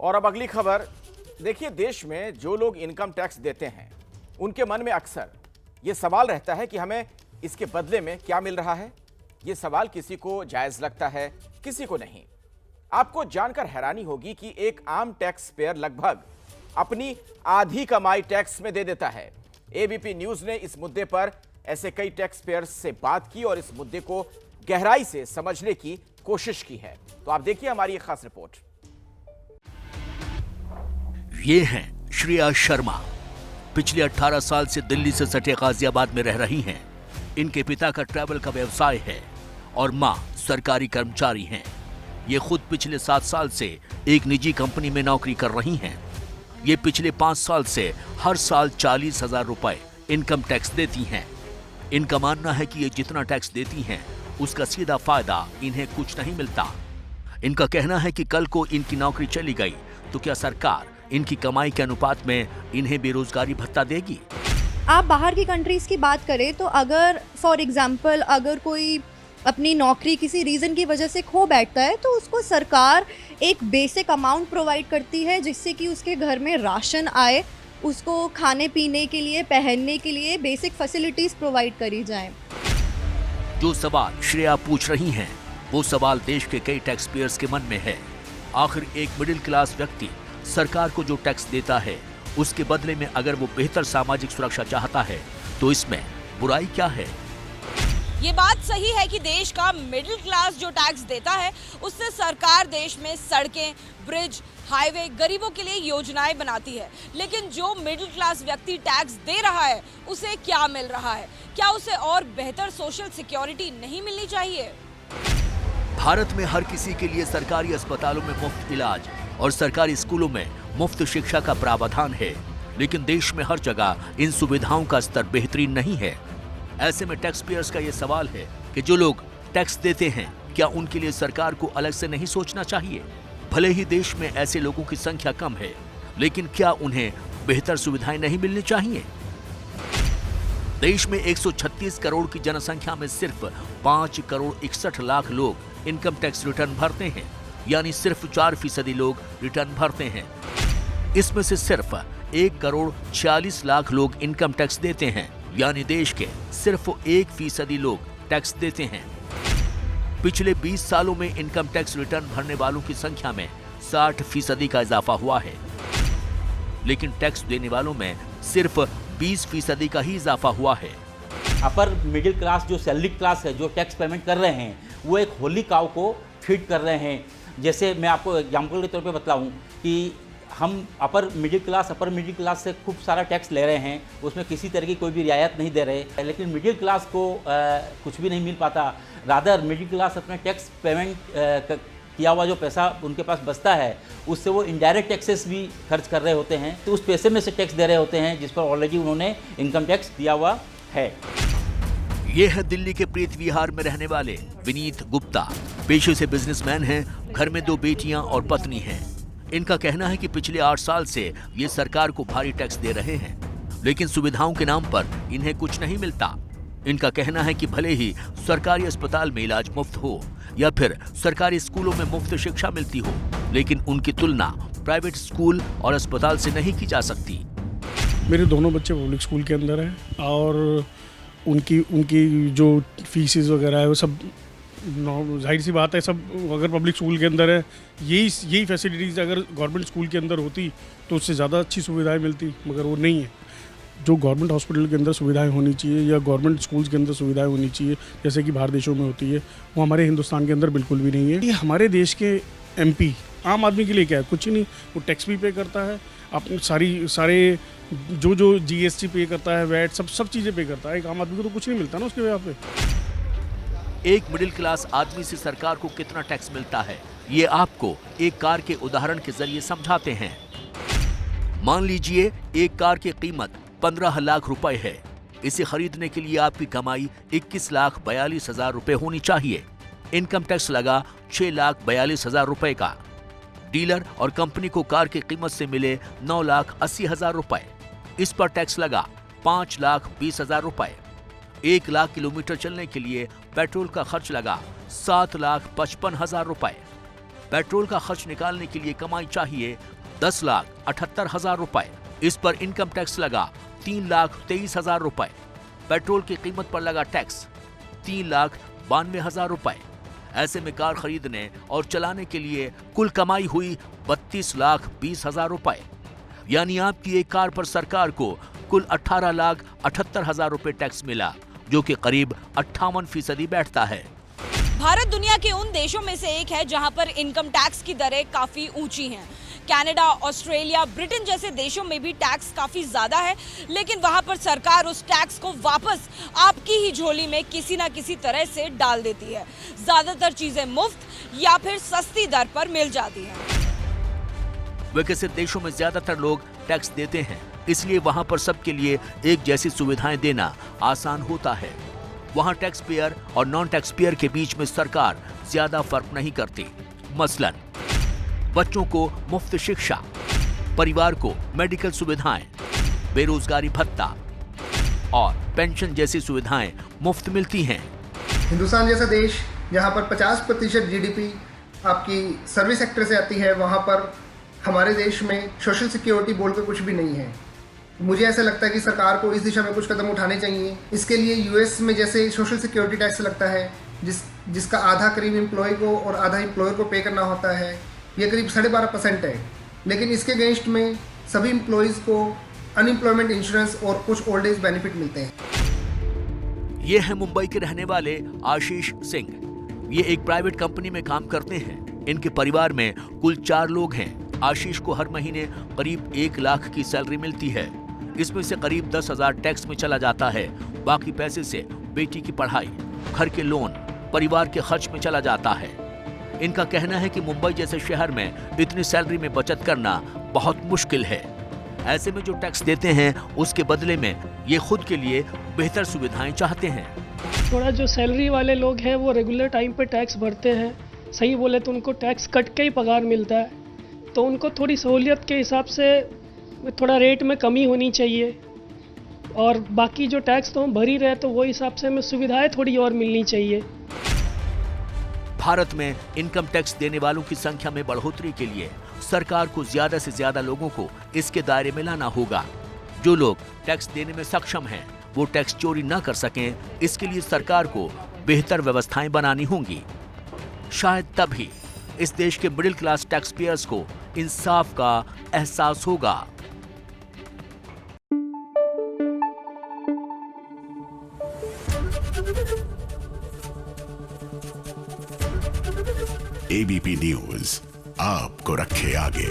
और अब अगली खबर। देखिए, देश में जो लोग इनकम टैक्स देते हैं उनके मन में अक्सर ये सवाल रहता है कि हमें इसके बदले में क्या मिल रहा है। ये सवाल किसी को जायज लगता है, किसी को नहीं। आपको जानकर हैरानी होगी कि एक आम टैक्स पेयर लगभग अपनी आधी कमाई टैक्स में दे देता है। एबीपी न्यूज ने इस मुद्दे पर ऐसे कई टैक्स पेयर्स से बात की और इस मुद्दे को गहराई से समझने की कोशिश की है। तो आप देखिए हमारी एक खास रिपोर्ट। ये हैं श्रेया शर्मा। पिछले 18 साल से दिल्ली से सटे गाजियाबाद में रह रही हैं। इनके पिता का ट्रैवल का व्यवसाय है और मां सरकारी कर्मचारी हैं। ये खुद पिछले 7 साल से एक निजी कंपनी में नौकरी कर रही हैं। ये पिछले 5 साल से हर साल 40,000 रुपए इनकम टैक्स देती हैं। इनका मानना है कि ये जितना टैक्स देती हैं उसका सीधा फायदा इन्हें कुछ नहीं मिलता। इनका कहना है कि कल को इनकी नौकरी चली गई तो क्या सरकार इनकी कमाई के अनुपात में इन्हें बेरोजगारी भत्ता देगी? आप बाहर की कंट्रीज़ की बात करें तो अगर फॉर एग्जांपल अगर कोई अपनी नौकरी किसी रीज़न की वजह से खो बैठता है तो उसको सरकार एक बेसिक अमाउंट प्रोवाइड करती है जिससे कि उसके घर में राशन आए, उसको खाने पीने के लिए, पहनने के लिए बेसिक फैसिलिटीज़ प्रोवाइड करी जाए। जो सवाल श्रेया पूछ रही हैं वो सवाल देश के कई टैक्स पेयर्स के मन में है। आखिर एक मिडिल क्लास व्यक्ति सरकार को जो टैक्स देता है उसके बदले में अगर वो बेहतर सामाजिक सुरक्षा चाहता है तो इसमें बुराई क्या है? ये बात सही है कि देश का मिडिल क्लास जो टैक्स देता है उससे सरकार देश में सड़कें, ब्रिज, हाईवे, गरीबों के लिए योजनाएं बनाती है। लेकिन जो मिडिल क्लास व्यक्ति टैक्स दे रहा है उसे क्या मिल रहा है? क्या उसे और बेहतर सोशल सिक्योरिटी नहीं मिलनी चाहिए? भारत में हर किसी के लिए सरकारी अस्पतालों में मुफ्त इलाज और सरकारी स्कूलों में मुफ्त शिक्षा का प्रावधान है, लेकिन देश में हर जगह इन सुविधाओं का स्तर बेहतरीन नहीं है। ऐसे में टैक्स पेयर्स का यह सवाल है कि जो लोग टैक्स देते हैं क्या उनके लिए सरकार को अलग से नहीं सोचना चाहिए? भले ही देश में ऐसे लोगों की संख्या कम है, लेकिन क्या उन्हें बेहतर सुविधाएं नहीं मिलनी चाहिए? देश में 136 करोड़ की जनसंख्या में सिर्फ 5 करोड़ 61 लाख लोग इनकम टैक्स रिटर्न भरते हैं, यानी सिर्फ 4% लोग रिटर्न भरते हैं। इसमें से सिर्फ 1 करोड़ 46 लाख लोग इनकम टैक्स देते हैं, यानी देश के सिर्फ 1% लोग टैक्स देते हैं। पिछले 20 सालों में इनकम टैक्स रिटर्न भरने वालों की संख्या में 60% का इजाफा हुआ है, लेकिन टैक्स देने वालों में सिर्फ 20% का ही इजाफा हुआ है। अपर मिडिल क्लास जो सैलरी क्लास है जो टैक्स पेमेंट कर रहे हैं वो एक होली काउ को फीड कर रहे हैं। जैसे मैं आपको एग्जाम्पल के तौर पे बताऊं कि हम अपर मिडिल क्लास से खूब सारा टैक्स ले रहे हैं, उसमें किसी तरह की कोई भी रियायत नहीं दे रहे, लेकिन मिडिल क्लास को कुछ भी नहीं मिल पाता। रादर मिडिल क्लास अपने टैक्स पेमेंट किया हुआ जो पैसा उनके पास बचता है उससे वो इनडायरेक्ट टैक्सेस भी खर्च कर रहे होते हैं, तो उस पैसे में से टैक्स दे रहे होते हैं जिस पर ऑलरेडी उन्होंने इनकम टैक्स दिया हुआ है। ये है दिल्ली के प्रीत विहार में रहने वाले विनीत गुप्ता। पेशे से बिजनेसमैन हैं, घर में 2 बेटियां और पत्नी हैं। इनका कहना है कि पिछले 8 साल से ये सरकार को भारी टैक्स दे रहे हैं, लेकिन सुविधाओं के नाम पर इन्हें कुछ नहीं मिलता। इनका कहना है कि भले ही सरकारी अस्पताल में इलाज मुफ्त हो या फिर सरकारी स्कूलों में मुफ्त शिक्षा मिलती हो, लेकिन उनकी तुलना प्राइवेट स्कूल और अस्पताल से नहीं की जा सकती। मेरे दोनों बच्चे पब्लिक स्कूल के अंदर हैं और उनकी जो फीसेस वगैरह है वो सब जाहिर सी बात है, सब अगर पब्लिक स्कूल के अंदर है यही फैसिलिटीज़ अगर गवर्नमेंट स्कूल के अंदर होती तो उससे ज़्यादा अच्छी सुविधाएं मिलती, मगर वो नहीं है। जो गवर्नमेंट हॉस्पिटल के अंदर सुविधाएं होनी चाहिए या गवर्नमेंट स्कूल्स के अंदर सुविधाएं होनी चाहिए जैसे कि बाहर देशों में होती है, वो हमारे हिंदुस्तान के अंदर बिल्कुल भी नहीं है। ये हमारे देश के एमपी आम आदमी के लिए क्या है, कुछ ही नहीं। वो टैक्स भी पे करता है, अपने सारे जो जीएसटी पे करता है, वैट सब चीज़ें पे करता है। एक आम आदमी को तो कुछ नहीं मिलता ना उसके वजह पे। एक मिडिल क्लास आदमी से सरकार को कितना टैक्स मिलता है ये आपको एक कार के उदाहरण के जरिए समझाते हैं। मान लीजिए एक कार की कीमत 15 लाख रुपए है। इसे खरीदने के लिए आपकी कमाई 21,42,000 रुपए होनी चाहिए। इनकम टैक्स लगा 6,42,000 रुपए का। डीलर और कंपनी को कार की कीमत से मिले 9,80,000 रुपए। इस पर टैक्स लगा 5,20,000 रुपए। 1 लाख किलोमीटर चलने के लिए पेट्रोल का खर्च लगा 7,55,000 रुपए। पेट्रोल का खर्च निकालने के लिए कमाई चाहिए 10,78,000 रुपए। इस पर इनकम टैक्स लगा 3,23,000 रुपए। पेट्रोल की कीमत पर लगा टैक्स 3,92,000 रुपए। ऐसे में कार खरीदने और चलाने के लिए कुल कमाई हुई 32,20,000 रुपए। यानी आपकी एक कार पर सरकार को कुल 18,78,000 रुपए टैक्स मिला, जो कि करीब 58% बैठता है। भारत दुनिया के उन देशों में से एक है जहां पर इनकम टैक्स की दरें काफी ऊंची हैं। कनाडा, ऑस्ट्रेलिया, ब्रिटेन जैसे देशों में भी टैक्स काफी ज्यादा है, लेकिन वहां पर सरकार उस टैक्स को वापस आपकी ही झोली में किसी ना किसी तरह से डाल देती है। ज्यादातर चीजें मुफ्त या फिर सस्ती दर पर मिल जाती हैं। विकसित देशों में ज्यादातर लोग टैक्स देते हैं, इसलिए वहां पर सबके लिए एक जैसी सुविधाएं देना आसान होता है। वहां टैक्स पेयर और नॉन टैक्स पेयर के बीच में सरकार ज्यादा फर्क नहीं करती। मसलन बच्चों को मुफ्त शिक्षा, परिवार को मेडिकल सुविधाएं, बेरोजगारी भत्ता और पेंशन जैसी सुविधाएं मुफ्त मिलती हैं। हिंदुस्तान जैसा देश जहां पर 50% जीडीपी आपकी सर्विस सेक्टर से आती है, वहां पर हमारे देश में सोशल सिक्योरिटी बोल के कुछ भी नहीं है। मुझे ऐसा लगता है कि सरकार को इस दिशा में कुछ कदम उठाने चाहिए। इसके लिए यूएस में जैसे सोशल सिक्योरिटी टैक्स लगता है, जिसका आधा करीब एम्प्लॉय को और आधा एम्प्लॉयर को पे करना होता है, ये करीब 12.5% है। लेकिन इसके अगेंस्ट में सभी एम्प्लॉयज़ को अनएम्प्लॉयमेंट इंश्योरेंस और कुछ ओल्ड एज बेनिफिट मिलते हैं। ये है मुंबई के रहने वाले आशीष सिंह। ये एक प्राइवेट कंपनी में काम करते हैं। इनके परिवार में कुल 4 लोग हैं। आशीष को हर महीने करीब 1 लाख की सैलरी मिलती है। इसमें से करीब 10,000 टैक्स में चला जाता है। बाकी पैसे से बेटी की पढ़ाई, घर के लोन, परिवार के खर्च में चला जाता है। इनका कहना है कि मुंबई जैसे शहर में इतनी सैलरी में बचत करना बहुत मुश्किल है। ऐसे में जो टैक्स देते हैं उसके बदले में ये खुद के लिए बेहतर सुविधाएं चाहते हैं। थोड़ा जो सैलरी वाले लोग हैं वो रेगुलर टाइम पे टैक्स भरते हैं। सही बोले तो उनको टैक्स कट के ही पगार मिलता है, तो उनको थोड़ी सहूलियत के हिसाब से थोड़ा रेट में कमी होनी चाहिए। और बाकी जो टैक्स तो हम भर ही रहे, तो वो हिसाब से हमें सुविधाएं थोड़ी और मिलनी चाहिए। भारत में इनकम टैक्स देने वालों की संख्या में बढ़ोतरी के लिए सरकार को ज्यादा से ज्यादा लोगों को इसके दायरे में लाना होगा। जो लोग टैक्स देने में सक्षम हैं, वो टैक्स चोरी न कर सकें, इसके लिए सरकार को बेहतर व्यवस्थाएं बनानी होंगी। शायद तभी इस देश के मिडिल क्लास टैक्स पेयर्स को इंसाफ का एहसास होगा। एबीपी न्यूज आपको रखे आगे।